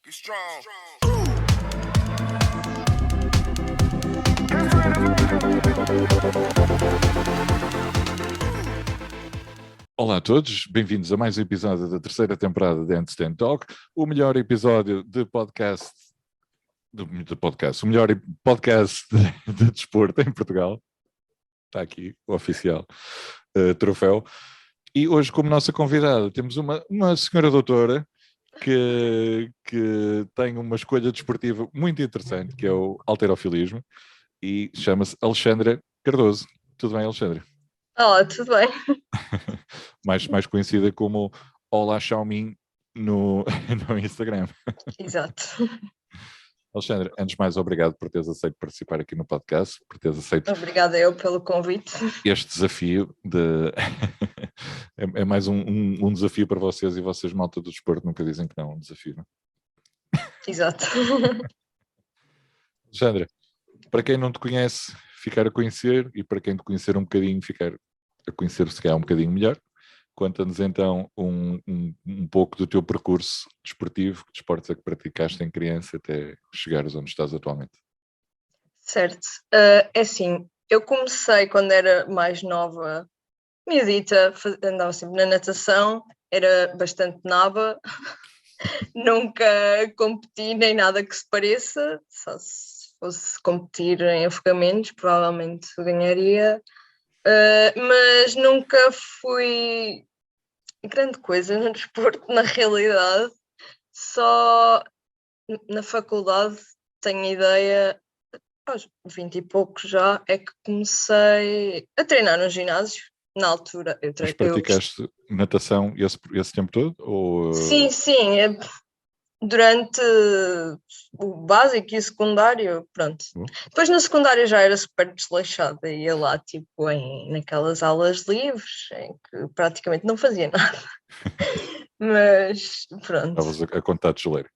Be strong. Olá a todos, bem-vindos a mais um episódio da terceira temporada de Handstand Talk, o melhor episódio de podcast, o melhor podcast de desporto em Portugal. Está aqui o oficial troféu. E hoje, como nossa convidada, temos uma senhora doutora que tem uma escolha desportiva muito interessante, que é o halterofilismo, e chama-se Alexandra Cardoso. Tudo bem, Alexandra? Olá, tudo bem? mais conhecida como Olá Xiaomin no Instagram. Exato. Alexandra, antes de mais, obrigado por teres aceito participar aqui no podcast, por teres aceito Obrigada eu pelo convite. este desafio de... é mais um desafio para vocês, e vocês, malta do desporto, nunca dizem que não, um desafio, não? Exato. Alexandra, para quem não te conhece, ficar a conhecer, e para quem te conhecer um bocadinho, ficar a conhecer se calhar um bocadinho melhor, conta-nos então um pouco do teu percurso desportivo, que desportos é que praticaste em criança até chegares onde estás atualmente. Certo. É assim, eu comecei quando era mais nova, miudita, andava sempre na natação, era bastante naba, nunca competi nem nada que se pareça, só se fosse competir em afogamentos, provavelmente ganharia, mas nunca fui grande coisa no desporto, na realidade. Só na faculdade, tenho ideia, aos 20 e poucos já, é que comecei a treinar no ginásio. Na altura, Mas praticaste natação esse tempo todo? Ou... Sim, durante o básico e o secundário, pronto. Depois no secundário já era super desleixada, ia lá tipo naquelas aulas livres, em que praticamente não fazia nada. Mas pronto. Estavas a contar de geleiro?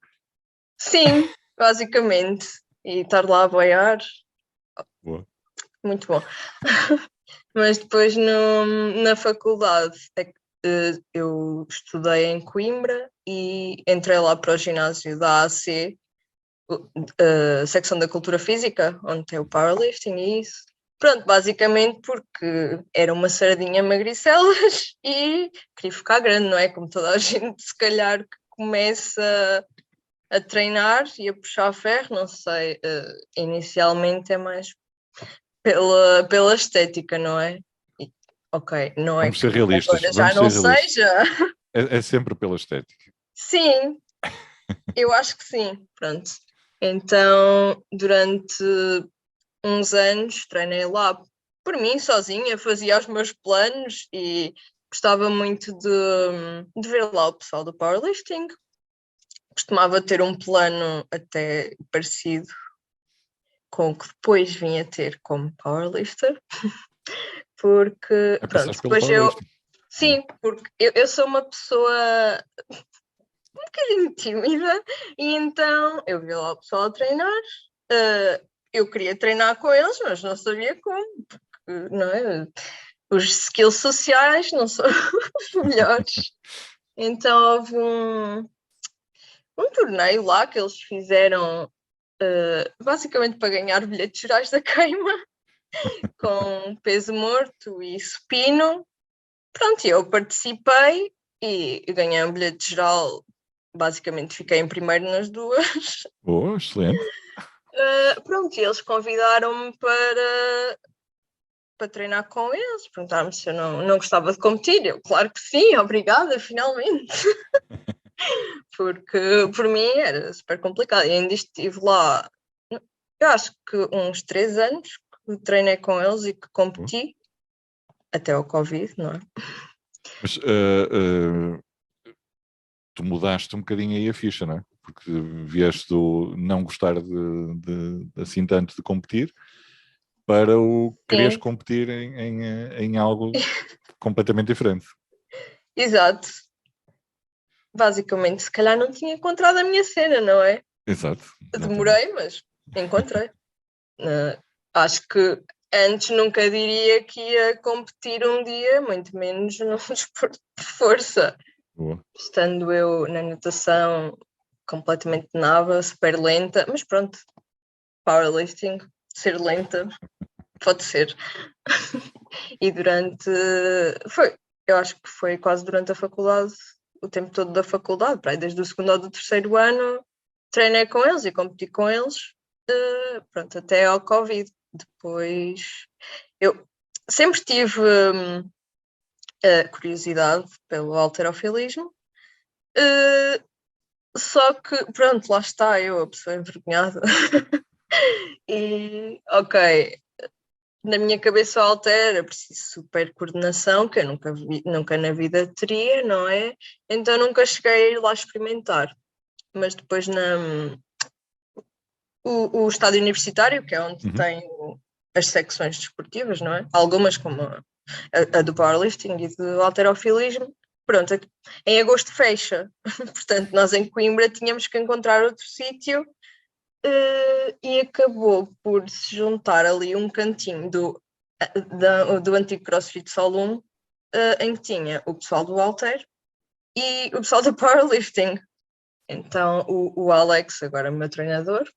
Sim, basicamente. E estar lá a boiar. Boa. Muito bom. Mas depois na faculdade eu estudei em Coimbra e entrei lá para o ginásio da AC, a secção da cultura física, onde tem o powerlifting e isso. Pronto, basicamente porque era uma sardinha magricelas e queria ficar grande, não é? Como toda a gente, se calhar, que começa a treinar e a puxar ferro, não sei, inicialmente é mais pela estética, não é? Ok, não é Vamos ser que realistas. agora já não seja. É sempre pela estética. Sim, eu acho que sim, pronto. Então, durante uns anos, treinei lá por mim, sozinha, fazia os meus planos e gostava muito de ver lá o pessoal do powerlifting. Costumava ter um plano até parecido com o que depois vim a ter como powerlifter, porque, pronto, depois sim, porque eu sou uma pessoa um bocadinho tímida e então eu vi lá o pessoal a treinar, eu queria treinar com eles, mas não sabia como, porque, não é? Os skills sociais não são os melhores. Então houve um torneio lá que eles fizeram basicamente para ganhar bilhetes gerais da queima, com peso morto e supino. Pronto, eu participei e ganhei um bilhete geral, basicamente fiquei em primeiro nas duas. Boa, excelente. Pronto, eles convidaram-me para treinar com eles, perguntaram-me se eu não gostava de competir. Eu, claro que sim, obrigada, finalmente. Porque por mim era super complicado. E ainda estive lá, eu acho que uns 3 anos que treinei com eles e que competi, até ao Covid, não é? Mas tu mudaste um bocadinho aí a ficha, não é? Porque vieste do não gostar assim tanto de competir para o quereres competir em algo completamente diferente. Exato. Basicamente, se calhar não tinha encontrado a minha cena, não é? Exato. Demorei, mas encontrei. Acho que antes nunca diria que ia competir um dia, muito menos num desporto de força. Boa. Estando eu na natação completamente nada, super lenta, mas pronto, powerlifting, ser lenta, pode ser. E eu acho que foi quase durante a faculdade, o tempo todo da faculdade, desde o segundo ao do terceiro ano, treinei com eles e competi com eles, pronto, até ao Covid. Depois, eu sempre tive curiosidade pelo halterofilismo, só que, pronto, lá está eu, a pessoa envergonhada. E, ok, na minha cabeça o halter é preciso super coordenação, que eu nunca na vida teria, não é? Então nunca cheguei a ir lá experimentar. Mas depois o estádio universitário, que é onde tem as secções desportivas, não é? Algumas como a do powerlifting e do halterofilismo, pronto, em agosto fecha. Portanto, nós em Coimbra tínhamos que encontrar outro sítio e acabou por se juntar ali um cantinho do antigo CrossFit Solum, em que tinha o pessoal do halter e o pessoal do powerlifting. Então o Alex, agora meu treinador,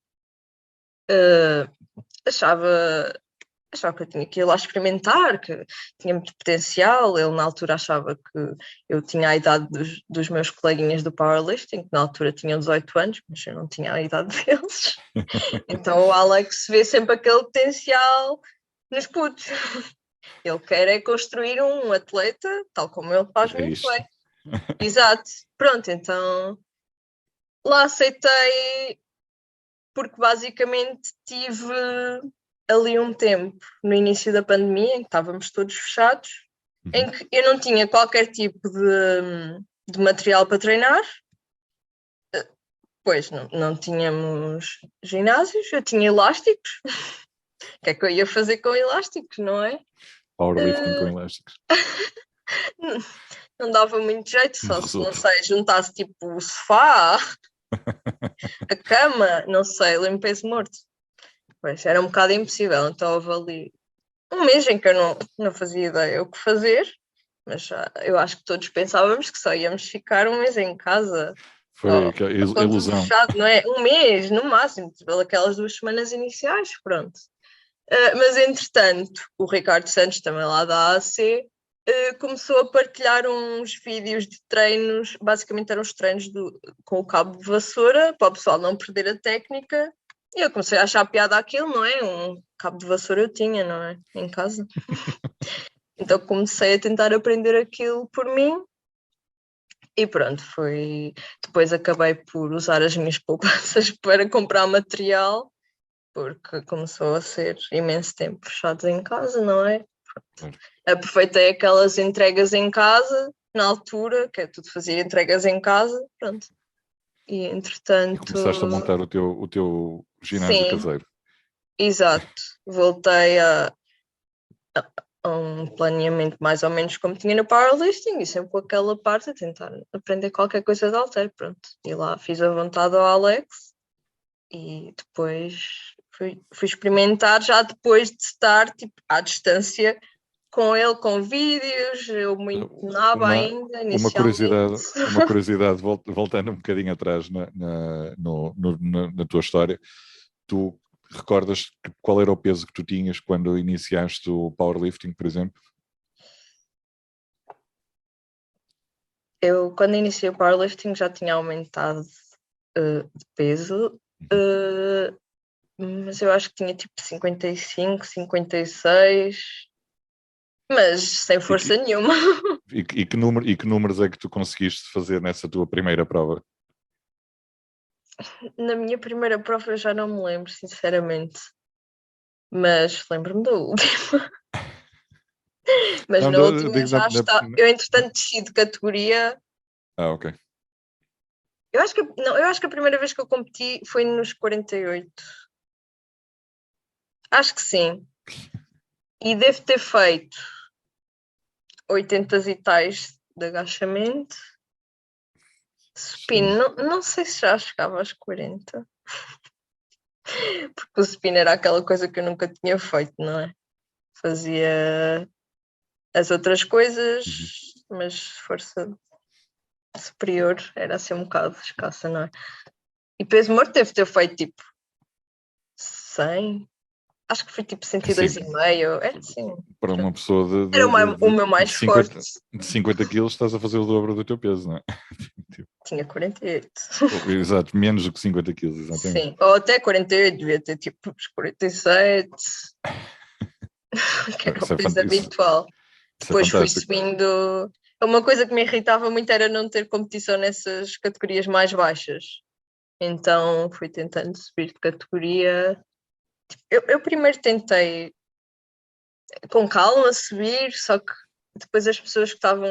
achava que eu tinha que ir lá experimentar, que tinha muito potencial. Ele na altura achava que eu tinha a idade dos meus coleguinhas do powerlifting, que na altura tinham 18 anos, mas eu não tinha a idade deles. Então o Alex vê sempre aquele potencial nos putos. Ele quer é construir um atleta, tal como ele faz muito bem. Exato. Pronto, então lá aceitei, porque basicamente tive ali um tempo no início da pandemia em que estávamos todos fechados, em que eu não tinha qualquer tipo de material para treinar, pois não tínhamos ginásios, eu tinha elásticos. O que é que eu ia fazer com elásticos, não é? Powerlifting com elásticos. Não dava muito jeito, só se, não sei, juntasse tipo o sofá, a cama, não sei, lembro-me peso morto. Pois, era um bocado impossível, então houve ali um mês em que eu não fazia ideia o que fazer, mas eu acho que todos pensávamos que só íamos ficar um mês em casa. Foi ilusão. Fechado, não é? Um mês, no máximo, aquelas 2 semanas iniciais, pronto. Mas, entretanto, o Ricardo Santos, também lá da AC, começou a partilhar uns vídeos de treinos, basicamente eram os treinos com o cabo de vassoura, para o pessoal não perder a técnica, e eu comecei a achar piada aquilo, não é? Um cabo de vassoura eu tinha, não é? Em casa. Então comecei a tentar aprender aquilo por mim, e pronto, foi. Depois acabei por usar as minhas poupanças para comprar material, porque começou a ser imenso tempo fechados em casa, não é? Pronto. Aproveitei aquelas entregas em casa, na altura, que é tudo fazia entregas em casa, pronto. E entretanto. E começaste a montar o teu ginásio caseiro. Exato. Voltei a um planeamento mais ou menos como tinha no powerlifting e sempre com aquela parte a tentar aprender qualquer coisa de halter, pronto. E lá fiz a vontade ao Alex e depois fui experimentar já depois de estar tipo, à distância com ele, com vídeos, eu muito nova ainda, inicialmente. Uma curiosidade, voltando um bocadinho atrás na tua história, tu recordas qual era o peso que tu tinhas quando iniciaste o powerlifting, por exemplo? Eu, quando iniciei o powerlifting, já tinha aumentado de peso, mas eu acho que tinha tipo 55, 56, mas sem força nenhuma. E que números é que tu conseguiste fazer nessa tua primeira prova? Na minha primeira prova eu já não me lembro, sinceramente. Mas lembro-me da última. Mas na última já está. Eu, entretanto, desci de categoria. Ok. Eu acho que a primeira vez que eu competi foi nos 48. Acho que sim. E devo ter feito 80 e tais de agachamento. Supino, não sei se já chegava aos 40. Porque o supino era aquela coisa que eu nunca tinha feito, não é? Fazia as outras coisas, mas força superior era assim um bocado escassa, não é? E peso morto deve ter feito tipo 100. Acho que foi tipo 102,5. É assim. Para uma pessoa Era o meu mais 50, forte. de 50 quilos, estás a fazer o dobro do teu peso, não é? Tinha 48. Exato, menos do que 50 quilos, exatamente. Sim, ou até 48, devia ter tipo uns 47, que era Isso o é peso habitual. Isso é Depois fui fantástico. subindo. Uma coisa que me irritava muito era não ter competição nessas categorias mais baixas. Então fui tentando subir de categoria. Eu primeiro tentei com calma subir, só que depois as pessoas que estavam,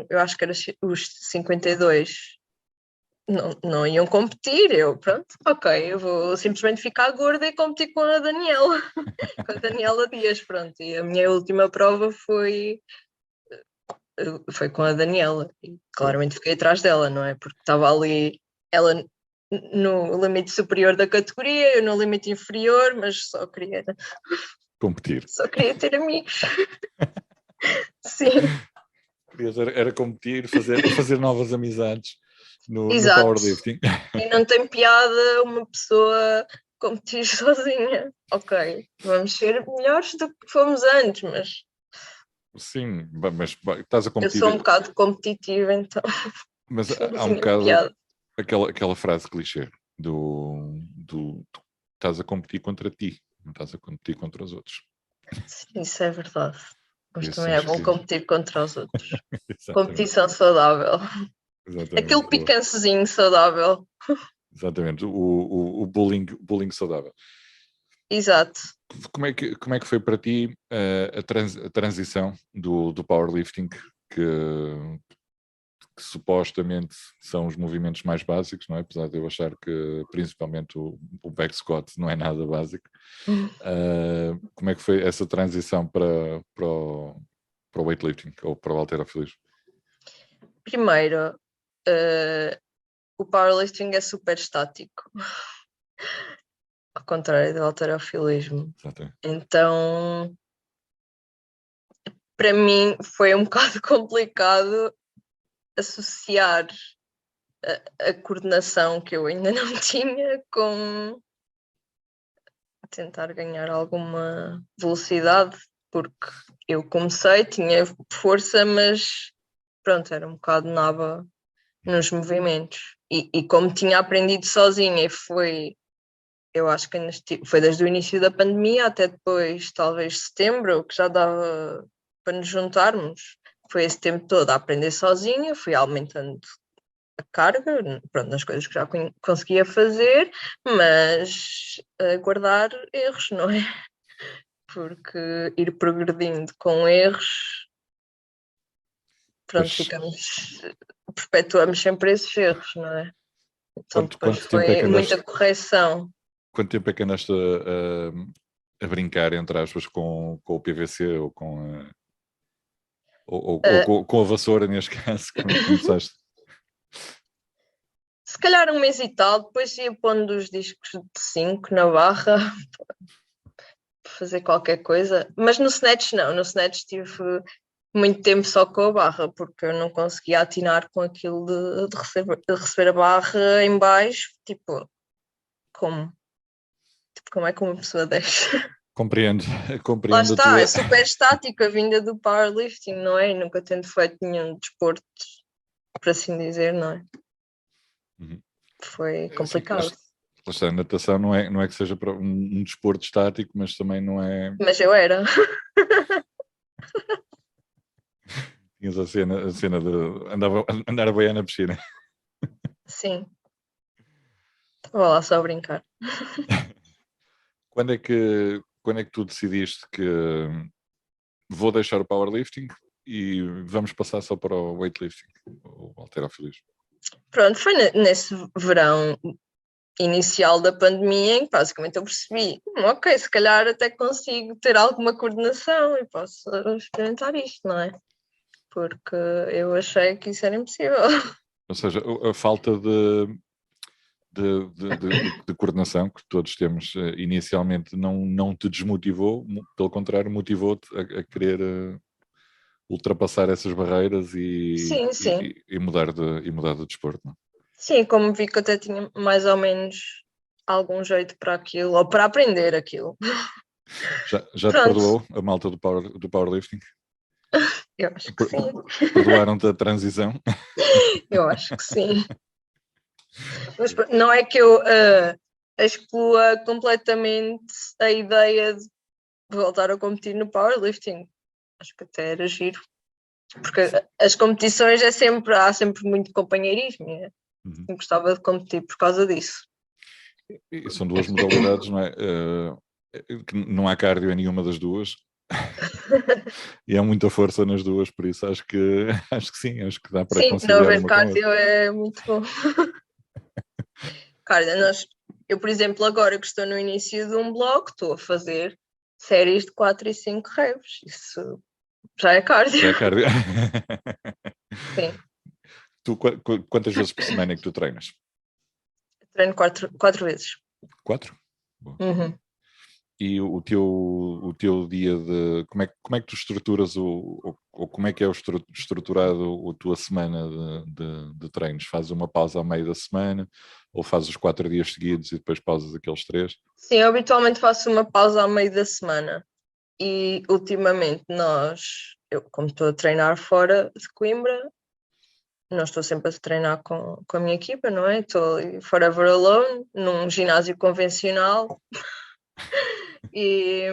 eu acho que eram os 52, não iam competir. Eu, pronto, ok, eu vou simplesmente ficar gorda e competir com a Daniela, com a Daniela Dias, pronto. E a minha última prova foi com a Daniela, e claramente fiquei atrás dela, não é? Porque estava ali ela no limite superior da categoria, eu no limite inferior, mas Competir. só queria ter amigos. Sim. Era competir, fazer novas amizades no Exato. powerlifting. E não tem piada uma pessoa competir sozinha. Ok, vamos ser melhores do que fomos antes, mas Sim, mas estás a eu competir. sou um bocado competitiva, então Mas não há um tinha bocado piada. aquela frase clichê do estás a competir contra ti, não estás a competir contra os outros. Sim, isso é verdade. Mas Isso também é acho bom que competir contra os outros. exatamente, Competição saudável. exatamente, Aquele picancezinho saudável. exatamente. O bullying saudável. Exato. Como é que foi para ti a transição do powerlifting que supostamente são os movimentos mais básicos, não é? Apesar de eu achar que principalmente o back squat não é nada básico. Como é que foi essa transição para o weightlifting ou para o halterofilismo? Primeiro, o powerlifting é super estático, ao contrário do halterofilismo. Exatamente. Então, para mim, foi um bocado complicado associar a coordenação que eu ainda não tinha com tentar ganhar alguma velocidade, porque eu comecei, tinha força, mas pronto, era um bocado nova nos movimentos. E como tinha aprendido sozinha, eu acho que foi desde o início da pandemia até depois, talvez setembro, que já dava para nos juntarmos. Foi esse tempo todo a aprender sozinha, fui aumentando a carga, pronto, nas coisas que já conseguia fazer, mas guardar erros, não é? Porque ir progredindo com erros, pronto, perpetuamos sempre esses erros, não é? Então depois Quanto tempo é foi que andaste, muita correção. quanto tempo é que andaste a brincar, entre aspas, com o PVC ou com a vassoura, neste caso, quando começaste? Se calhar um mês e tal, depois ia pondo os discos de 5 na barra para fazer qualquer coisa, mas no snatch não, no snatch tive muito tempo só com a barra, porque eu não conseguia atinar com aquilo de receber a barra em baixo, tipo, como? Tipo, como é que uma pessoa desce? Compreendo Lá a está, tua... é super estática a vinda do powerlifting, não é? Nunca tendo feito nenhum desporto, por assim dizer, não é? Uhum. Foi complicado. A natação não é que seja um desporto estático, mas também não é... Mas eu era. Tinhas a cena de andar a boiar na piscina. Sim. Estava lá só a brincar. Quando é que tu decidiste que vou deixar o powerlifting e vamos passar só para o weightlifting, o halterofilismo? Pronto, foi nesse verão inicial da pandemia em que basicamente eu percebi, ok, se calhar até consigo ter alguma coordenação e posso experimentar isto, não é? Porque eu achei que isso era impossível. Ou seja, a falta de coordenação que todos temos inicialmente não te desmotivou, pelo contrário, motivou-te a querer ultrapassar essas barreiras Sim, sim. e mudar de desporto. Não? Sim, como vi que até tinha mais ou menos algum jeito para aquilo, ou para aprender aquilo. Já te Pronto, perdoou a malta do powerlifting? eu acho que sim. Perdoaram-te a transição? Eu acho que sim. Mas não é que eu exclua completamente a ideia de voltar a competir no powerlifting. Acho que até era giro. Porque as competições há sempre muito companheirismo. Uhum. Eu gostava de competir por causa disso. E são duas modalidades, não é? Que não há cardio em nenhuma das duas. E há muita força nas duas, por isso acho que sim, acho que dá para Sim, não conciliar haver uma com a outra. cardio é muito bom. Cardio, eu, por exemplo, agora que estou no início de um blog, estou a fazer séries de 4 e 5 reps. Isso já é cardio. Já é cardio. Sim, Tu, quantas vezes por semana é que tu treinas? treino quatro vezes. 4? Bom. Uhum. E o teu dia de... Como é que tu estruturas ou como é que é estruturado a tua semana de treinos? Fazes uma pausa ao meio da semana ou fazes os 4 dias seguidos e depois pausas aqueles 3? Sim, eu habitualmente faço uma pausa ao meio da semana. E ultimamente eu como estou a treinar fora de Coimbra, não estou sempre a treinar com a minha equipa, não é? Estou ali forever alone, num ginásio convencional. E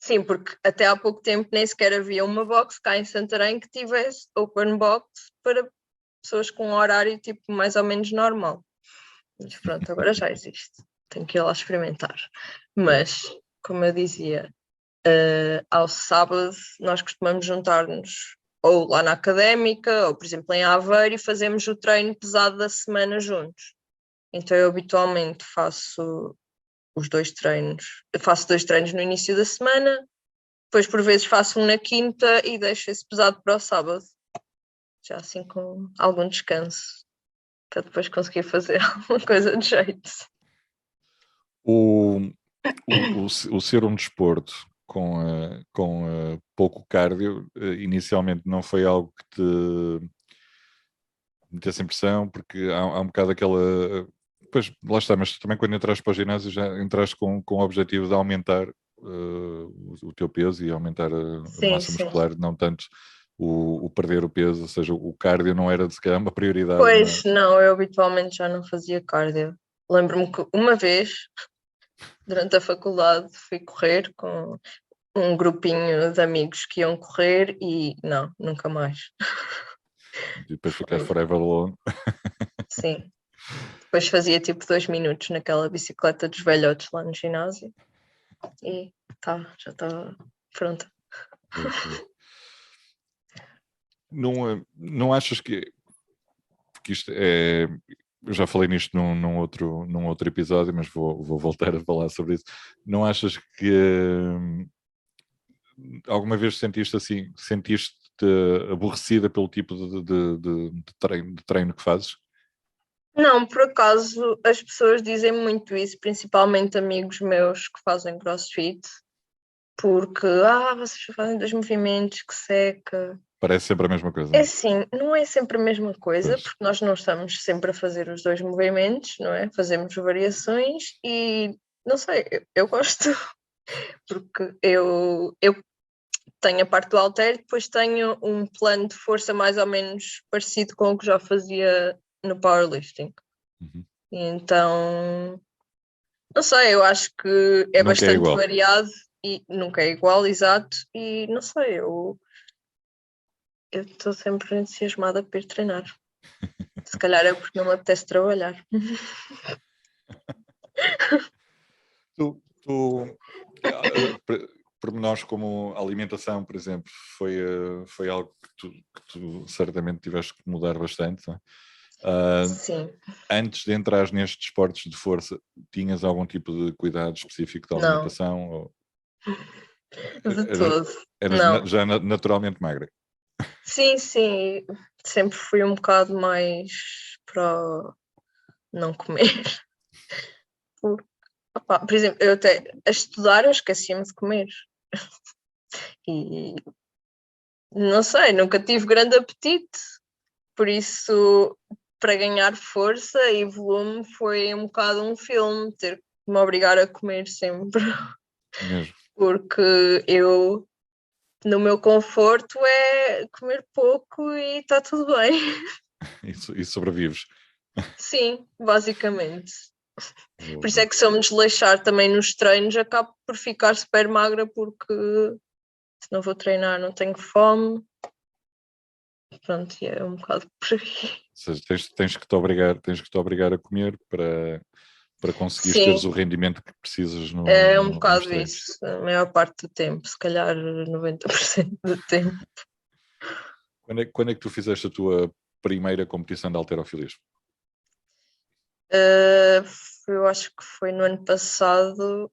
sim, porque até há pouco tempo nem sequer havia uma box cá em Santarém que tivesse open box para pessoas com um horário tipo mais ou menos normal. Mas pronto, agora já existe. Tenho que ir lá experimentar. Mas, como eu dizia, ao sábado nós costumamos juntar-nos ou lá na académica, ou por exemplo em Aveiro, e fazemos o treino pesado da semana juntos. Então eu habitualmente faço faço 2 treinos no início da semana, depois por vezes faço um na quinta e deixo esse pesado para o sábado, já assim com algum descanso, para depois conseguir fazer alguma coisa de jeito. O, o ser um desporto com pouco cardio, inicialmente não foi algo que te metesse em pressão, porque há um bocado aquela... Pois, lá está, mas também quando entras para o ginásio já entras com o objetivo de aumentar o teu peso e aumentar a Sim, massa sim. muscular, não tanto o perder o peso, ou seja, o cardio não era de se calhar uma prioridade. Pois não, eu habitualmente já não fazia cardio. Lembro-me que uma vez, durante a faculdade, fui correr com um grupinho de amigos que iam correr e não, nunca mais. E depois ficaste forever alone. Sim. Depois fazia tipo 2 minutos naquela bicicleta dos velhotes lá no ginásio e já estava pronta. Não achas que isto é... Eu já falei nisto num outro episódio, mas vou voltar a falar sobre isso. Não achas que alguma vez sentiste aborrecida pelo tipo de treino que fazes? Não, por acaso as pessoas dizem muito isso, principalmente amigos meus que fazem CrossFit, porque vocês fazem 2 movimentos, que seca. Parece sempre a mesma coisa, É não é? assim, não é sempre a mesma coisa, Pois. porque nós não estamos sempre a fazer os 2 movimentos, não é? Fazemos variações e não sei, eu gosto, porque eu tenho a parte do halter, depois tenho um plano de força mais ou menos parecido com o que já fazia no powerlifting. Uhum. E então, não sei, eu acho que é Nunca é bastante igual. variado e nunca é igual, exato, e não sei, eu estou sempre entusiasmada por ir treinar. Se calhar é porque não me apetece trabalhar. Tu pormenores como a alimentação, por exemplo, foi algo que tu certamente tiveste que mudar bastante, não é? Sim, Antes de entrar nestes esportes de força, tinhas algum tipo de cuidado específico de não, alimentação? Ou de eras, todo, não. já naturalmente magra? Sim, sim, sempre fui um bocado mais para o não comer. Por exemplo, eu até a estudar eu esquecia-me de comer. E não sei, nunca tive grande apetite. Por isso, para ganhar força e volume foi um bocado um filme, ter que me obrigar a comer sempre, Mesmo. porque eu, no meu conforto, é comer pouco e está tudo bem. E sobrevives. Sim, basicamente. Por isso Boa. é que se eu me desleixar também nos treinos, acabo por ficar super magra, porque se não vou treinar não tenho fome. Pronto, e é um bocado por aí. Ou seja, tens que te obrigar a comer para conseguires teres Sim, o rendimento que precisas é um nos bocado treinos. isso, a maior parte do tempo, se calhar 90% do tempo. Quando é que tu fizeste a tua primeira competição de halterofilismo? Uh, eu acho que foi no ano passado,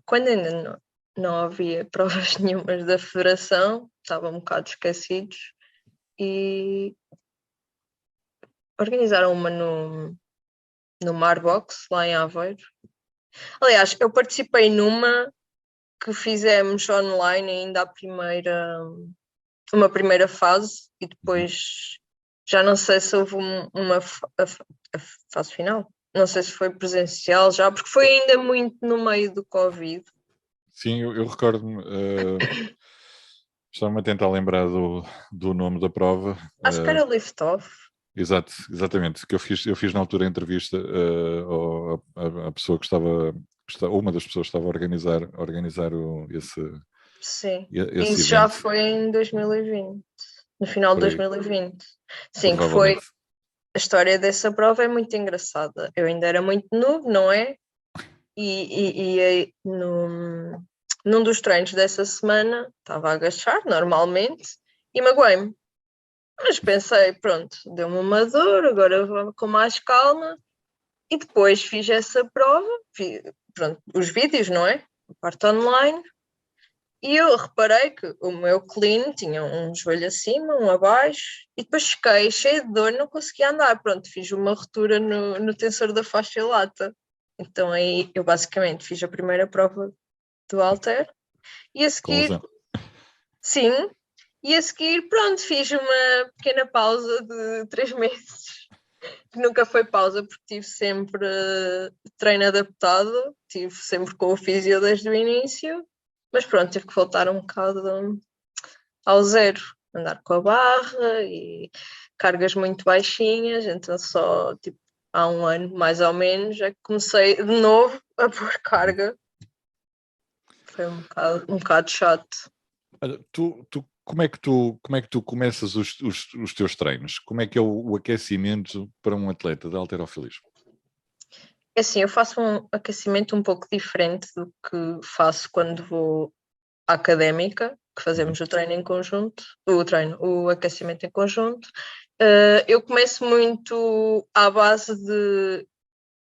quando ainda não havia provas nenhumas da federação, estavam um bocado esquecidos, e organizaram uma no Marbox, lá em Aveiro. Aliás, eu participei numa que fizemos online ainda uma primeira fase, e depois já não sei se houve a fase final. Não sei se foi presencial já, porque foi ainda muito no meio do Covid. Sim, eu recordo-me. Estava-me a tentar lembrar do nome da prova. Acho que era Lift-Off. Exatamente, que eu fiz na altura a entrevista à pessoa que estava, uma das pessoas que estava a organizar Sim, esse isso já evento, foi em 2020, no final de por aí, 2020. Sim, que foi. provavelmente. A história dessa prova é muito engraçada. Eu ainda era muito novo, não é? E aí, num dos treinos dessa semana, estava a agachar normalmente e magoei-me. Mas pensei, pronto, deu-me uma dor, agora vou com mais calma. E depois fiz essa prova, pronto, os vídeos, não é? A parte online. E eu reparei que o meu clean tinha um joelho acima, um abaixo, e depois fiquei cheia de dor, não conseguia andar. Pronto, fiz uma ruptura no tensor da faixa lata. Então aí eu basicamente fiz a primeira prova do halter e a seguir, Conclusão. sim, e a seguir, pronto, fiz uma pequena pausa de 3 meses, que nunca foi pausa porque tive sempre treino adaptado, tive sempre com o físio desde o início, mas pronto, tive que voltar um bocado ao zero, andar com a barra e cargas muito baixinhas, então só tipo há um ano mais ou menos é que comecei de novo a pôr carga. Foi um bocado chato. Olha, como é que tu começas os teus treinos? Como é que é o aquecimento para um atleta de halterofilismo? É assim, eu faço um aquecimento um pouco diferente do que faço quando vou à académica, que fazemos o treino em conjunto, o aquecimento em conjunto. Eu começo muito à base de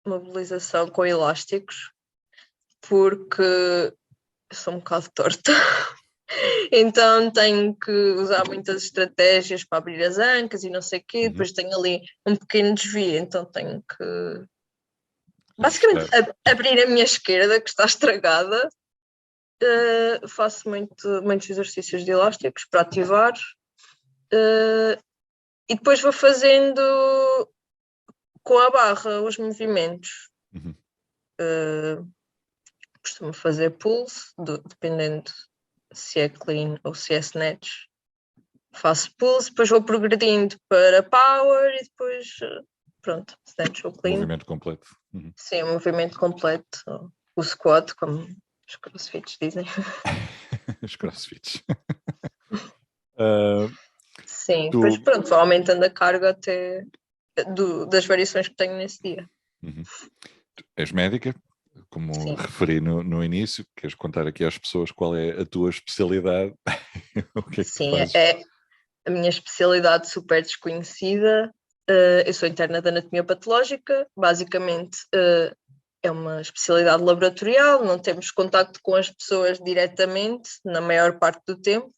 mobilização com elásticos, porque eu sou um bocado torta. Então tenho que usar muitas estratégias para abrir as ancas e não sei o quê, depois tenho ali um pequeno desvio, então tenho que basicamente Ajustar. abrir a minha esquerda, que está estragada. Faço muitos exercícios de elásticos para ativar, e depois vou fazendo com a barra os movimentos. Uhum. Costumo fazer pulse, dependendo se é clean ou se é snatch. Faço pulse, depois vou progredindo para power e depois, pronto, snatch ou clean. Movimento completo. Uhum. Sim, o movimento completo, o squat, como os crossfits dizem. Os crossfits. Uh, Sim, depois tu, pronto, vou aumentando a carga até das variações que tenho nesse dia. uhum. Tu és médica, como Sim, referi no início, queres contar aqui às pessoas qual é a tua especialidade? O que é que tu sim, fazes? é a minha especialidade super desconhecida. Eu sou interna de anatomia patológica, basicamente é uma especialidade laboratorial, não temos contacto com as pessoas diretamente, na maior parte do tempo,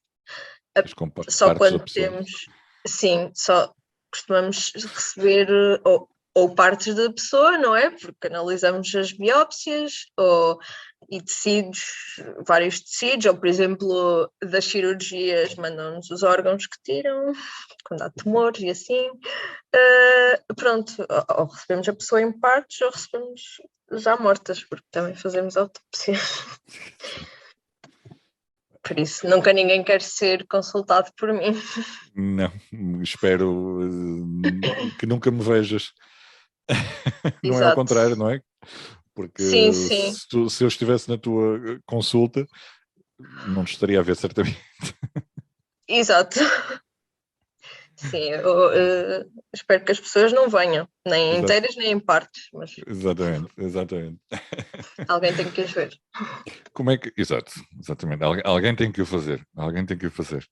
As com só partes da quando pessoa. temos, sim, só costumamos receber ou partes da pessoa, não é? Porque analisamos as biópsias, ou e tecidos, vários tecidos, ou por exemplo, das cirurgias mandam-nos os órgãos que tiram, quando há tumores e assim. Pronto, ou recebemos a pessoa em partes ou recebemos já mortas, porque também fazemos autópsias. Por isso, nunca ninguém quer ser consultado por mim. Não, espero que nunca me vejas. Não é ao Exato. contrário, não é? Porque Sim, sim. se eu estivesse na tua consulta, não te estaria a ver certamente. Exato. Sim, eu espero que as pessoas não venham, nem Exato. inteiras nem em partes, mas Exatamente. alguém tem que as ver. Como é que. Exatamente. Alguém tem que o fazer. Alguém tem que o fazer.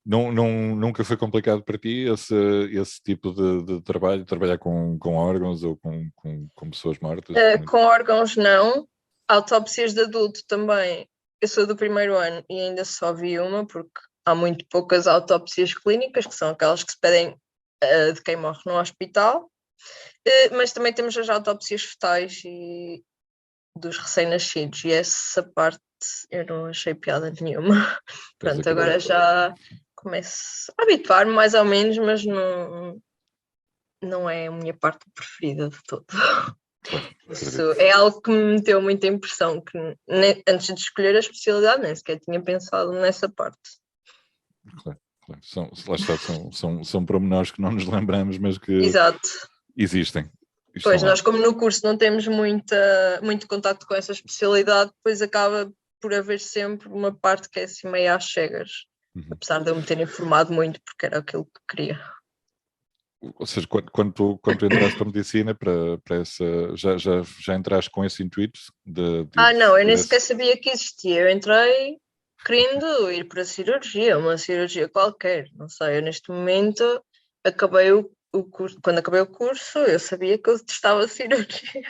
Nunca foi complicado para ti esse tipo de trabalho, trabalhar com órgãos ou com pessoas mortas? Com órgãos, não. Autópsias de adulto também. Eu sou do primeiro ano e ainda só vi uma, porque há muito poucas autópsias clínicas, que são aquelas que se pedem de quem morre no hospital. Mas também temos as autópsias fetais e dos recém-nascidos, e essa parte eu não achei piada nenhuma. Pronto, agora já começo a habituar-me mais ou menos, mas não é a minha parte preferida de todo. Claro, Isso é algo que me meteu muita impressão, que antes de escolher a especialidade nem sequer tinha pensado nessa parte. Claro. Lá está, são pormenores que não nos lembramos, mas que Exato. existem. Pois, nós como no curso não temos muito contacto com essa especialidade, depois acaba por haver sempre uma parte que é assim meio às cegas, apesar de eu me ter informado muito, porque era aquilo que queria. Ou seja, quando tu entraste para a medicina, para essa, já entraste com esse intuito de não, eu nem sequer sabia que existia. Eu entrei querendo ir para a cirurgia, uma cirurgia qualquer, não sei, eu neste momento acabei o curso, quando acabei o curso eu sabia que eu detestava cirurgia.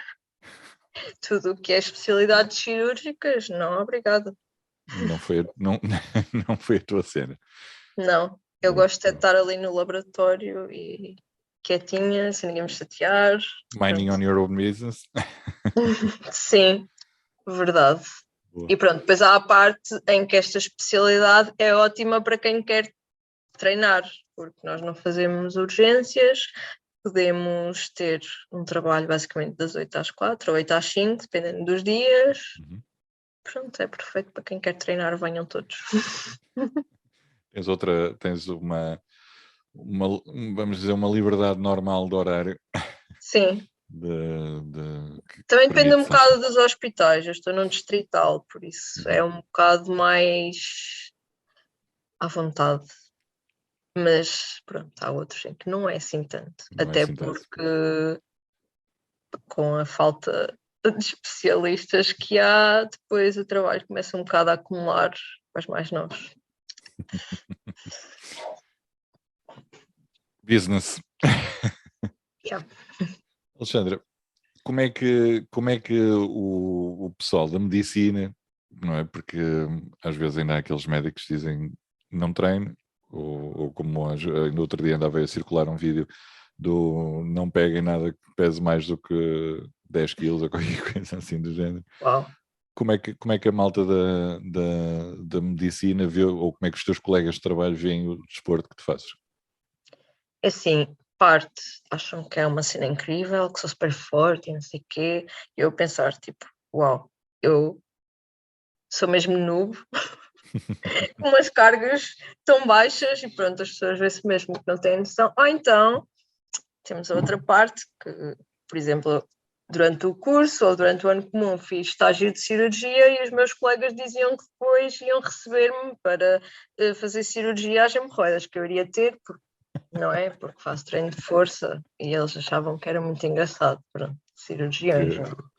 Tudo o que é especialidades cirúrgicas, não, obrigada. Não foi a tua cena. Não, eu gosto de estar ali no laboratório e quietinha, sem ninguém me chatear. Minding on your own business. Sim, verdade. Boa. E pronto, depois há a parte em que esta especialidade é ótima para quem quer treinar, porque nós não fazemos urgências, podemos ter um trabalho basicamente das 8 às 4 ou 8 às 5, dependendo dos dias. Pronto, é perfeito para quem quer treinar, venham todos. Tens uma, vamos dizer, uma liberdade normal de horário. Sim. Que também depende um permite, bocado dos hospitais. Eu estou num distrital, por isso é um bocado mais à vontade. Mas pronto, há outros em que não é assim tanto. Até porque com a falta de especialistas que há, depois o trabalho começa um bocado a acumular para os mais novos. Business. Yeah. Alexandra, como é que o pessoal da medicina, não é? Porque às vezes ainda há aqueles médicos que dizem não treino, ou como no outro dia andava a circular um vídeo do não peguem nada que pese mais do que 10 quilos ou qualquer coisa assim do género. Uau. Como é que a malta da medicina vê, ou como é que os teus colegas de trabalho veem o desporto que tu fazes? Assim, parte acham que é uma cena incrível, que sou super forte e não sei o quê, e eu pensar, tipo, uau, eu sou mesmo noob, com umas cargas tão baixas, e pronto, as pessoas veem-se mesmo que não têm noção. Ou então, temos a outra parte, que, por exemplo, durante o curso ou durante o ano comum fiz estágio de cirurgia e os meus colegas diziam que depois iam receber-me para fazer cirurgia às hemorroidas, que eu iria ter, não é? Porque faço treino de força e eles achavam que era muito engraçado, pronto, cirurgiões.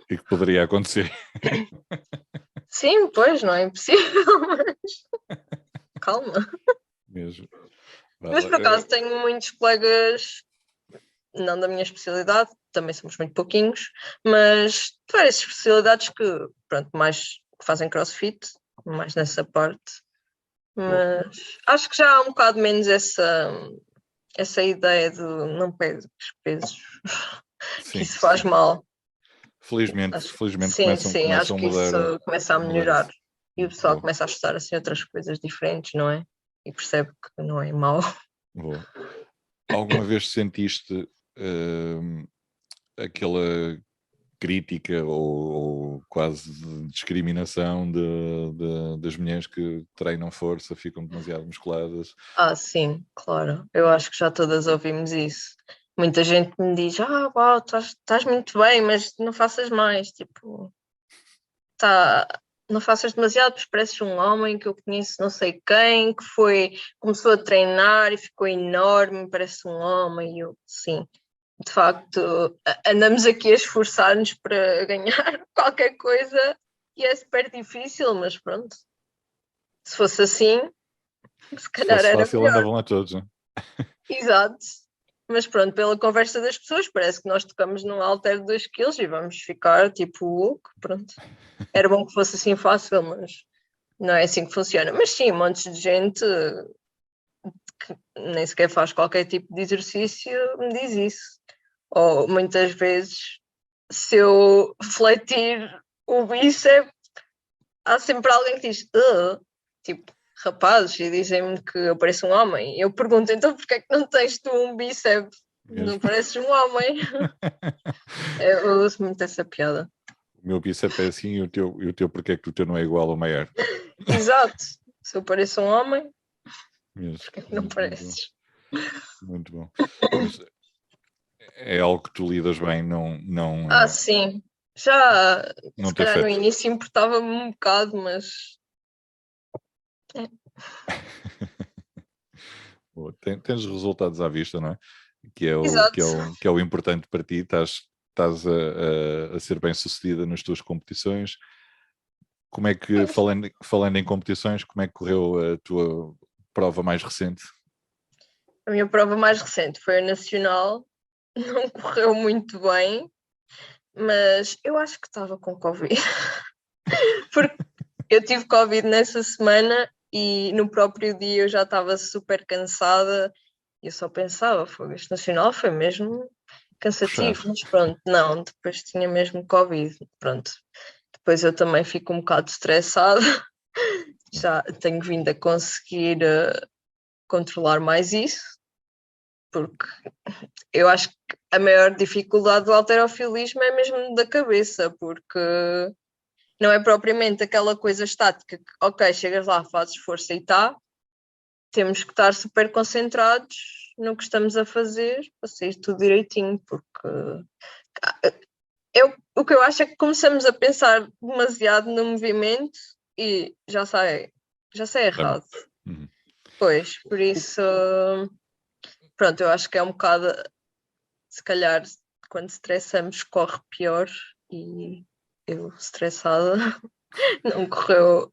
E que poderia acontecer. Sim, pois, não é impossível, mas calma. Mesmo. Mas por acaso tenho muitos colegas, não da minha especialidade, também somos muito pouquinhos, mas de várias especialidades que, pronto, mais que fazem crossfit, mais nessa parte. Mas acho que já há um bocado menos essa ideia de não pegues pesos, que isso faz mal. Felizmente Sim, começam acho a que mudar. isso começa a melhorar. E o pessoal Boa, começa a estudar assim outras coisas diferentes, não é? E percebe que não é mau. boa. Alguma vez sentiste aquela crítica ou quase discriminação das mulheres que treinam força, ficam demasiado musculadas? Sim, claro. Eu acho que já todas ouvimos isso. Muita gente me diz, uau, estás muito bem, mas não faças mais. Tipo, tá, não faças demasiado, porque pareces um homem que eu conheço não sei quem, que começou a treinar e ficou enorme, parece um homem. E eu, sim, de facto, andamos aqui a esforçar-nos para ganhar qualquer coisa e é super difícil, mas pronto. Se fosse assim, se Se calhar fosse era fácil, melhor. andavam lá todos, não é? Exato. Mas pronto, pela conversa das pessoas, parece que nós tocamos num halter de 2 quilos e vamos ficar tipo, pronto. Era bom que fosse assim fácil, mas não é assim que funciona. Mas sim, montes de gente que nem sequer faz qualquer tipo de exercício me diz isso. Ou muitas vezes, se eu refletir o bíceps, há sempre alguém que diz, tipo, rapazes, e dizem-me que eu pareço um homem. Eu pergunto, então porquê é que não tens tu um bíceps? Não Mesmo. pareces um homem? Eu uso muito essa piada. O meu bíceps é assim e o teu porque é que o teu não é igual ao maior? Exato. Se eu pareço um homem, Mesmo. porquê é que não Muito, muito bom. pareces? Muito bom. Mas é algo que tu lidas bem, Sim. Já, não se te calhar no afeta. início importava-me um bocado, mas é, Boa. Tens resultados à vista, não é? exato. Que é o importante para ti. Estás a ser bem sucedida nas tuas competições. Como é que, falando em competições, como é que correu a tua prova mais recente? A minha prova mais recente foi a nacional, não correu muito bem, mas eu acho que estava com Covid. Porque eu tive Covid nessa semana e no próprio dia eu já estava super cansada e eu só pensava, este nacional foi mesmo Puxar. cansativo, mas pronto, não, depois tinha mesmo Covid, pronto. Depois eu também fico um bocado estressada, já tenho vindo a conseguir controlar mais isso, porque eu acho que a maior dificuldade do halterofilismo é mesmo da cabeça, porque não é propriamente aquela coisa estática que, ok, chegas lá, fazes força e está, temos que estar super concentrados no que estamos a fazer para sair tudo direitinho, porque o que eu acho é que começamos a pensar demasiado no movimento e já sai errado. Uhum. Pois, por isso, pronto, eu acho que é um bocado, se calhar, quando estressamos, corre pior e eu estressada não correu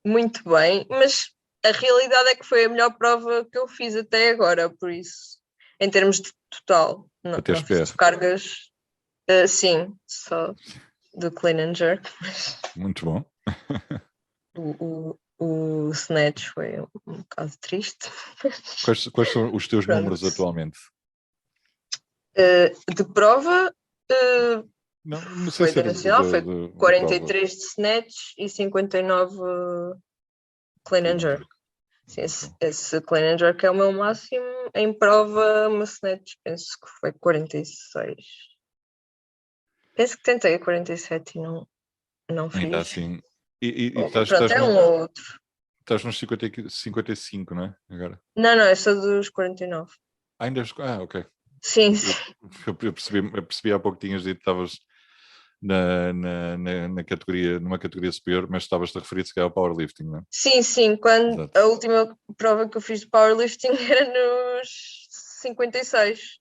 muito bem, mas a realidade é que foi a melhor prova que eu fiz até agora, por isso, em termos de total, A não fiz TSPR. cargas, sim, só do clean and jerk, mas Muito bom. o snatch foi um bocado triste. Quais são os teus Pronto. números atualmente? De prova, Não sei foi se da era Nacional, foi de prova. 43 de snatch e 59 clean and Clean and jerk. jerk. Sim, Muito bom. esse clean and jerk é o meu máximo. Em prova, uma snatch, penso que foi 46. Penso que tentei 47 e não Ainda fiz. assim. E Pronto, é um ou outro. estás nos 55, não é? Agora. Não, é só dos 49. Ok. Sim, Eu, sim. eu percebi há pouco que tinhas dito que estavas na categoria, numa categoria superior, mas estavas-te a referir se calhar ao powerlifting, não é? Sim, quando Exato. a última prova que eu fiz de powerlifting era nos 56.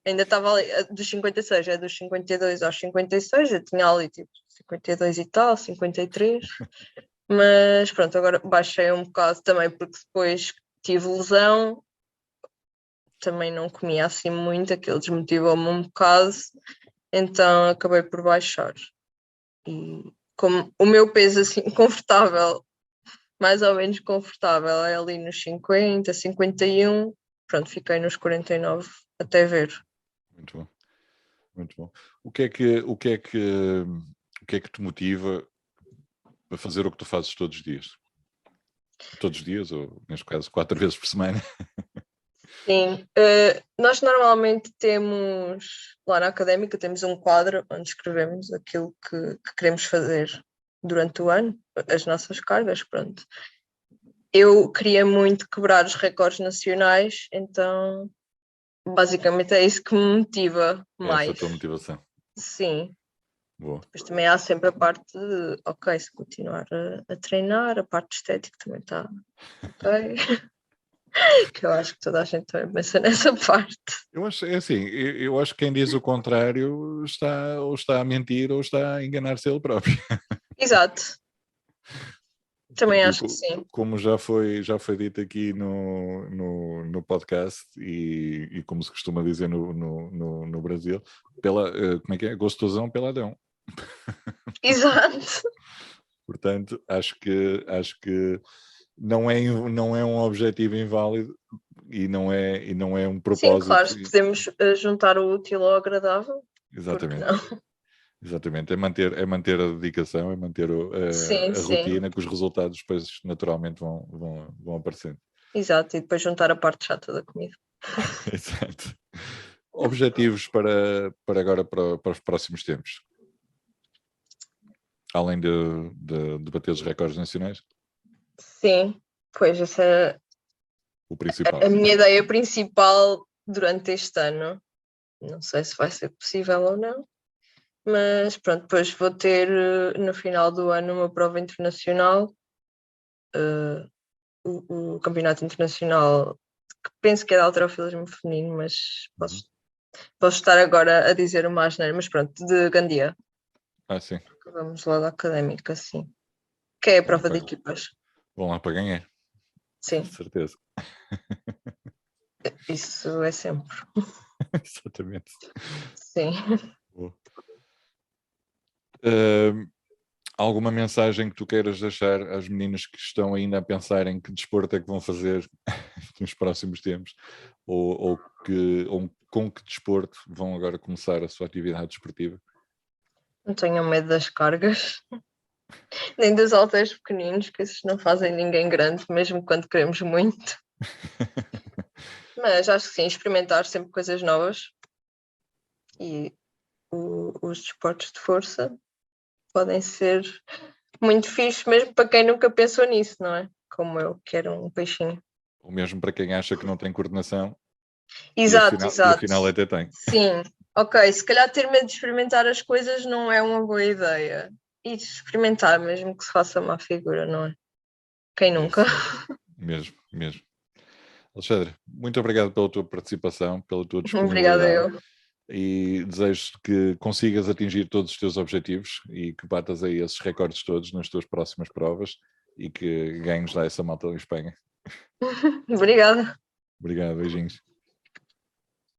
Ainda estava ali, dos 56, é dos 52 aos 56, eu tinha ali tipo 52 e tal, 53. Mas pronto, agora baixei um bocado também porque depois tive lesão, também não comia assim muito, aquilo desmotivou-me um bocado, então acabei por baixar. E como o meu peso assim confortável, mais ou menos confortável, é ali nos 50, 51, pronto, fiquei nos 49 até ver. Muito bom. Muito bom. O que é que te motiva a fazer o que tu fazes todos os dias? Todos os dias, ou neste caso 4 vezes por semana? Sim, nós normalmente temos, lá na académica, temos um quadro onde escrevemos aquilo que queremos fazer durante o ano, as nossas cargas, pronto. Eu queria muito quebrar os recordes nacionais, então basicamente é isso que me motiva É essa a mais. tua motivação. Sim. Boa. Depois também há sempre a parte de, ok, se continuar a treinar, a parte estética também está ok. Que eu acho que toda a gente também pensa nessa parte. Eu acho, é assim, eu acho que quem diz o contrário está a mentir ou está a enganar-se ele próprio. Exato, também Porque, acho que sim. como já foi dito aqui no podcast e como se costuma dizer no Brasil, como é que é? Gostosão peladão. Exato. Portanto, acho que não é um objetivo inválido e não é um Sim, claro, propósito. se podemos juntar o útil ao agradável, porque Exatamente. não? Exatamente, é manter a dedicação, é manter Sim, a sim, rotina, que os resultados depois naturalmente vão aparecendo. exato, e depois juntar a parte chata da comida. Exato. Objetivos para agora, para os próximos tempos? Além de bater os recordes nacionais, Sim, pois essa é o principal. a minha ideia principal durante este ano. Não sei se vai ser possível ou não, mas pronto, depois vou ter no final do ano uma prova internacional, o campeonato internacional, que penso que é de halterofilismo feminino, mas posso estar agora a dizer uma asneira, mas pronto, de Gandia. Sim. Vamos lá da académica, sim. Que é a prova de equipas. Vão lá para ganhar, Sim, com certeza. isso é sempre. Exatamente. Sim. Boa. Alguma mensagem que tu queiras deixar às meninas que estão ainda a pensar em que desporto é que vão fazer nos próximos tempos, ou com que desporto vão agora começar a sua atividade desportiva? Não tenham medo das cargas, nem dos halteres pequeninos, que esses não fazem ninguém grande, mesmo quando queremos muito. Mas acho que sim, experimentar sempre coisas novas. E os desportos de força podem ser muito fixes, mesmo para quem nunca pensou nisso, não é? Como eu, que era um peixinho. Ou mesmo para quem acha que não tem coordenação Exato, e exato. afinal até tem. Sim, ok, se calhar ter medo de experimentar as coisas não é uma boa ideia. E experimentar, mesmo que se faça má figura, não é? Quem nunca? Mesmo. Alexandre, muito obrigado pela tua participação, pela tua Obrigada disponibilidade. eu. E desejo que consigas atingir todos os teus objetivos e que batas aí esses recordes todos nas tuas próximas provas e que ganhes lá essa malta em Espanha. Obrigada. Obrigado, beijinhos.